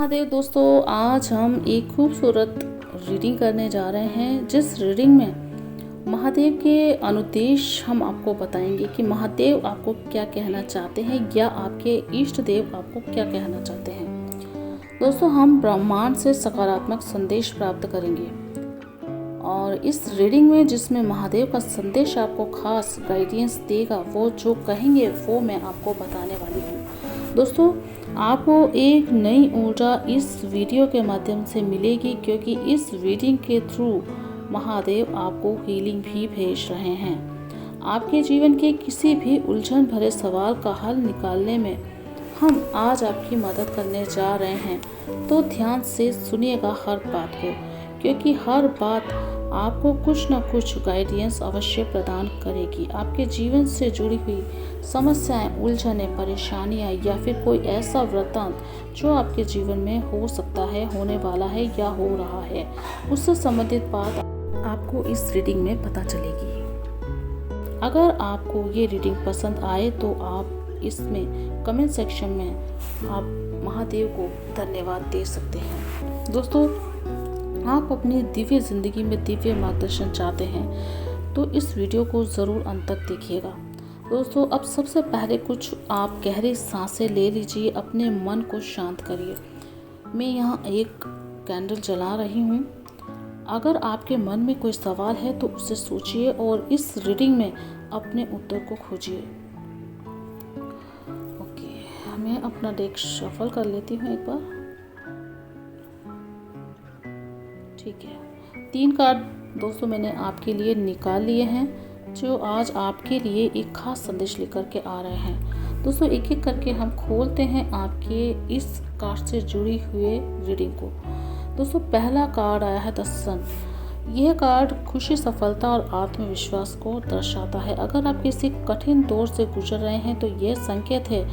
महादेव दोस्तों, आज हम एक खूबसूरत रीडिंग करने जा रहे हैं। जिस रीडिंग में महादेव के अनुदेश हम आपको बताएंगे कि महादेव आपको क्या कहना चाहते हैं या आपके इष्ट देव आपको क्या कहना चाहते हैं। दोस्तों, हम ब्रह्मांड से सकारात्मक संदेश प्राप्त करेंगे और इस रीडिंग में जिसमें महादेव का संदेश आपको खास गाइडेंस देगा, वो जो कहेंगे वो मैं आपको बताने वाली हूँ। दोस्तों, आपको एक नई ऊर्जा इस वीडियो के माध्यम से मिलेगी, क्योंकि इस रीडिंग के थ्रू महादेव आपको हीलिंग भी भेज रहे हैं। आपके जीवन के किसी भी उलझन भरे सवाल का हल निकालने में हम आज आपकी मदद करने जा रहे हैं। तो ध्यान से सुनिएगा हर बात को, क्योंकि हर बात आपको कुछ न कुछ गाइडेंस अवश्य प्रदान करेगी। आपके जीवन से जुड़ी हुई समस्याएं, उलझने, परेशानियां या फिर कोई ऐसा वृत्तांत जो आपके जीवन में हो सकता है, होने वाला है या हो रहा है, उससे संबंधित बात आपको इस रीडिंग में पता चलेगी। अगर आपको ये रीडिंग पसंद आए तो आप इसमें कमेंट सेक्शन में आप महादेव को धन्यवाद दे सकते हैं। दोस्तों, आप अपनी दिव्य जिंदगी में दिव्य मार्गदर्शन चाहते हैं तो इस वीडियो को ज़रूर अंत तक देखिएगा। दोस्तों, अब सबसे पहले कुछ आप गहरी सांसें ले लीजिए, अपने मन को शांत करिए। मैं यहाँ एक कैंडल जला रही हूँ। अगर आपके मन में कोई सवाल है तो उसे सोचिए और इस रीडिंग में अपने उत्तर को खोजिए। ओके, मैं अपना डेक शफल कर लेती हूँ एक बार। ठीक है, 3 कार्ड दोस्तों मैंने आपके लिए निकाल लिए हैं, जो आज आपके लिए एक खास संदेश लेकर के आ रहे हैं। दोस्तों, एक एक करके हम खोलते हैं आपके इस कार्ड से जुड़ी हुए रीडिंग को। दोस्तों, पहला कार्ड आया है द सन। यह कार्ड खुशी, सफलता और आत्मविश्वास को दर्शाता है। अगर आप किसी कठिन दौर से गुजर रहे हैं तो यह संकेत है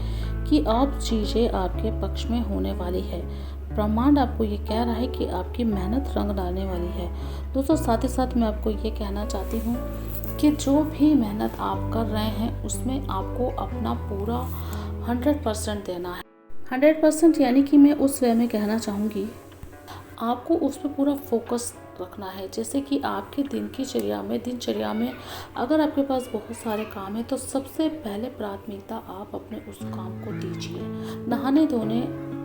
कि अब चीज़ें आपके पक्ष में होने वाली है। ब्रह्मांड आपको ये कह रहा है कि आपकी मेहनत रंग लाने वाली है। दोस्तों, साथ ही साथ मैं आपको ये कहना चाहती हूँ कि जो भी मेहनत आप कर रहे हैं उसमें आपको अपना पूरा 100% देना है। 100% यानी कि मैं उस वे में कहना चाहूँगी, आपको उस पर पूरा फोकस रखना है। जैसे कि आपकी दिनचर्या में अगर आपके पास बहुत सारे काम हैं तो सबसे पहले प्राथमिकता आप अपने उस काम को दीजिए। नहाने धोने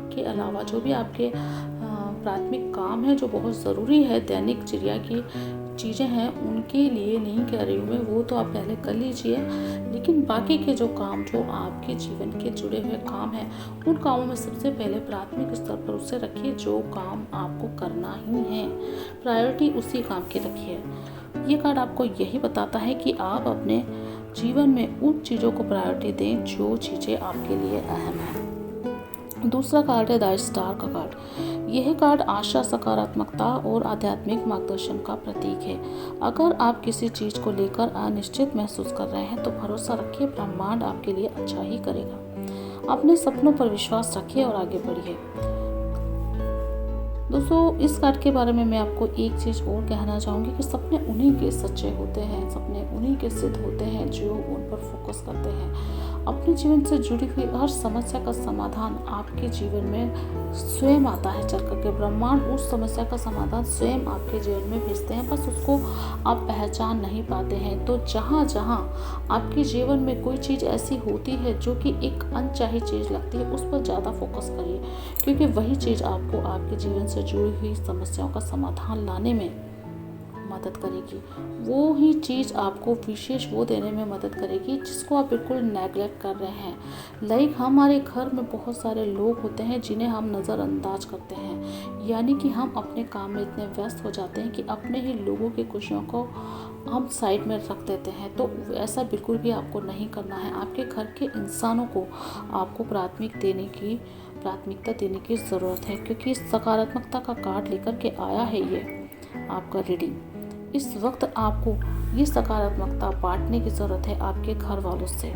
के अलावा जो भी आपके प्राथमिक काम है, जो बहुत ज़रूरी है, दैनिक चर्या की चीज़ें हैं, उनके लिए नहीं कह रही हूँ मैं, वो तो आप पहले कर लीजिए। लेकिन बाकी के जो काम, जो आपके जीवन के जुड़े हुए काम हैं, उन कामों में सबसे पहले प्राथमिक स्तर पर उसे रखिए। जो काम आपको करना ही है, प्रायोरिटी उसी काम की रखिए। ये कार्ड आपको यही बताता है कि आप अपने जीवन में उन चीज़ों को प्रायोरिटी दें जो चीज़ें आपके लिए अहम हैं। दूसरा कार्ड है द स्टार का कार्ड। यह कार्ड आशा, सकारात्मकता और आध्यात्मिक मार्गदर्शन का प्रतीक है। अगर आप किसी चीज़ को लेकर अनिश्चित महसूस कर रहे हैं तो भरोसा रखिए, ब्रह्मांड आपके लिए अच्छा ही करेगा। अपने सपनों पर विश्वास रखिए और आगे बढ़िए। दोस्तों, इस कार्ड के बारे में मैं आपको एक चीज़ और कहना चाहूँगी कि सपने उन्हीं के सच्चे होते हैं, सपने उन्हीं के सिद्ध होते हैं जो उन पर फोकस करते हैं। अपने जीवन से जुड़ी हुई हर समस्या का समाधान आपके जीवन में स्वयं आता है चल करके। ब्रह्मांड उस समस्या का समाधान स्वयं आपके जीवन में भेजते हैं, बस उसको आप पहचान नहीं पाते हैं। तो जहाँ जहाँ आपके जीवन में कोई चीज़ ऐसी होती है जो कि एक अनचाही चीज़ लगती है, उस पर ज़्यादा फोकस करिए, क्योंकि वही चीज़ आपको आपके जीवन से जुड़ी हुई समस्याओं का समाधान लाने में मदद करेगी। वो ही चीज़ आपको विशेष वो देने में मदद करेगी जिसको आप बिल्कुल नेगलेक्ट कर रहे हैं। हमारे घर में बहुत सारे लोग होते हैं जिन्हें हम नज़रअंदाज करते हैं, यानी कि हम अपने काम में इतने व्यस्त हो जाते हैं कि अपने ही लोगों की खुशियों को हम साइड में रख देते हैं। तो ऐसा बिल्कुल भी आपको नहीं करना है। आपके घर के इंसानों को आपको प्राथमिकता देने की ज़रूरत है, क्योंकि सकारात्मकता का कार्ड लेकर के आया है ये आपका रीडिंग। इस वक्त आपको ये सकारात्मकता बांटने की ज़रूरत है आपके घर वालों से।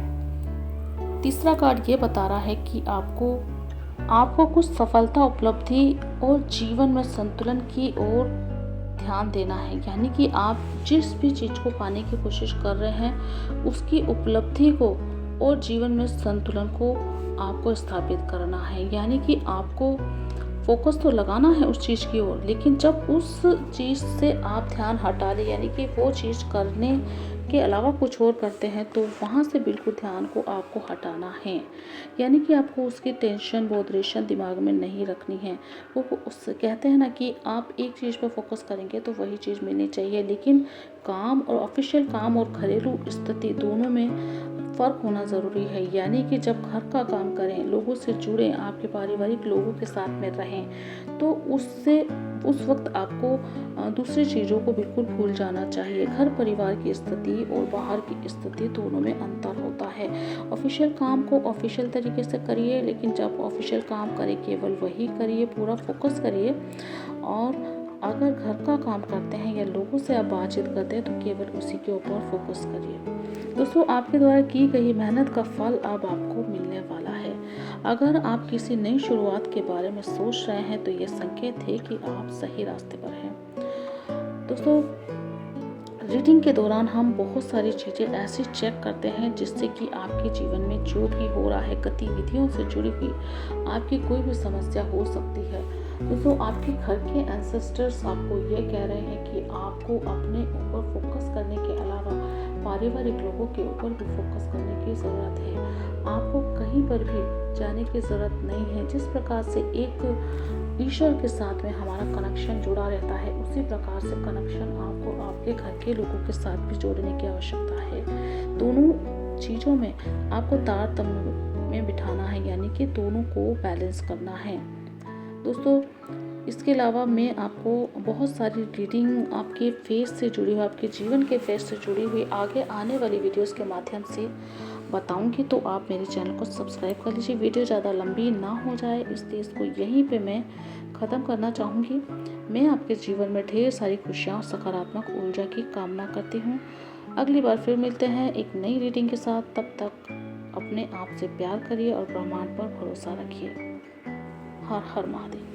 तीसरा कार्ड ये बता रहा है कि आपको कुछ सफलता, उपलब्धि और जीवन में संतुलन की ओर ध्यान देना है। यानी कि आप जिस भी चीज़ को पाने की कोशिश कर रहे हैं, उसकी उपलब्धि को और जीवन में संतुलन को आपको स्थापित करना है। यानी कि आपको फोकस तो लगाना है उस चीज़ की ओर, लेकिन जब उस चीज़ से आप ध्यान हटा लें, यानी कि वो चीज़ करने के अलावा कुछ और करते हैं, तो वहाँ से बिल्कुल ध्यान को आपको हटाना है। यानी कि आपको उसकी टेंशन, बॉदरेशन दिमाग में नहीं रखनी है। वो उस कहते हैं ना कि आप एक चीज़ पर फोकस करेंगे तो वही चीज़ मिलनी चाहिए, लेकिन काम और ऑफिशियल काम और घरेलू स्थिति दोनों में फ़र्क होना ज़रूरी है। यानी कि जब घर का काम करें, लोगों से जुड़ें, आपके पारिवारिक लोगों के साथ में रहें, तो उससे उस वक्त आपको दूसरी चीज़ों को बिल्कुल भूल जाना चाहिए। घर परिवार की स्थिति और बाहर की स्थिति दोनों में अंतर होता है। ऑफिशियल काम को ऑफिशियल तरीके से करिए, लेकिन जब ऑफिशियल काम करें केवल वही करिए, पूरा फोकस करिए। और अगर घर का काम करते हैं या लोगों से आप बातचीत करते हैं तो केवल उसी के ऊपर फोकस करिए। दोस्तों, आपके द्वारा की गई मेहनत का फल अब आपको मिलने वाला है। अगर आप किसी नई शुरुआत के बारे में सोच रहे हैं तो ये संकेत है कि आप सही रास्ते पर हैं। दोस्तों, रीडिंग के दौरान हम बहुत सारी चीज़ें ऐसी चेक करते हैं जिससे कि आपके जीवन में जो भी हो रहा है, गतिविधियों से जुड़ी हुई आपकी कोई भी समस्या हो सकती है। दोस्तों, आपके घर के एंसेस्टर्स आपको ये कह रहे हैं कि आपको अपने ऊपर फोकस करने के अलावा पारिवारिक लोगों के ऊपर भी फोकस करने की ज़रूरत है। आपको कहीं पर भी जाने की ज़रूरत नहीं है। जिस प्रकार से एक ईश्वर के साथ में हमारा कनेक्शन जुड़ा रहता है, उसी प्रकार से कनेक्शन आपको आपके घर के लोगों के साथ भी जोड़ने की आवश्यकता है। दोनों चीज़ों में आपको तारतम्य में बिठाना है, यानी कि दोनों को बैलेंस करना है। दोस्तों, इसके अलावा मैं आपको बहुत सारी रीडिंग आपके फेस से जुड़ी हुई, आपके जीवन के फेस से जुड़ी हुई आगे आने वाली वीडियोस के माध्यम से बताऊंगी, तो आप मेरे चैनल को सब्सक्राइब कर लीजिए। वीडियो ज़्यादा लंबी ना हो जाए, इसलिए इसको यहीं पे मैं ख़त्म करना चाहूँगी। मैं आपके जीवन में ढेर सारी खुशियाँ और सकारात्मक ऊर्जा की कामना करती हूँ। अगली बार फिर मिलते हैं एक नई रीडिंग के साथ। तब तक अपने आप से प्यार करिए और ब्रह्मांड पर भरोसा रखिए। हर हर महादेव।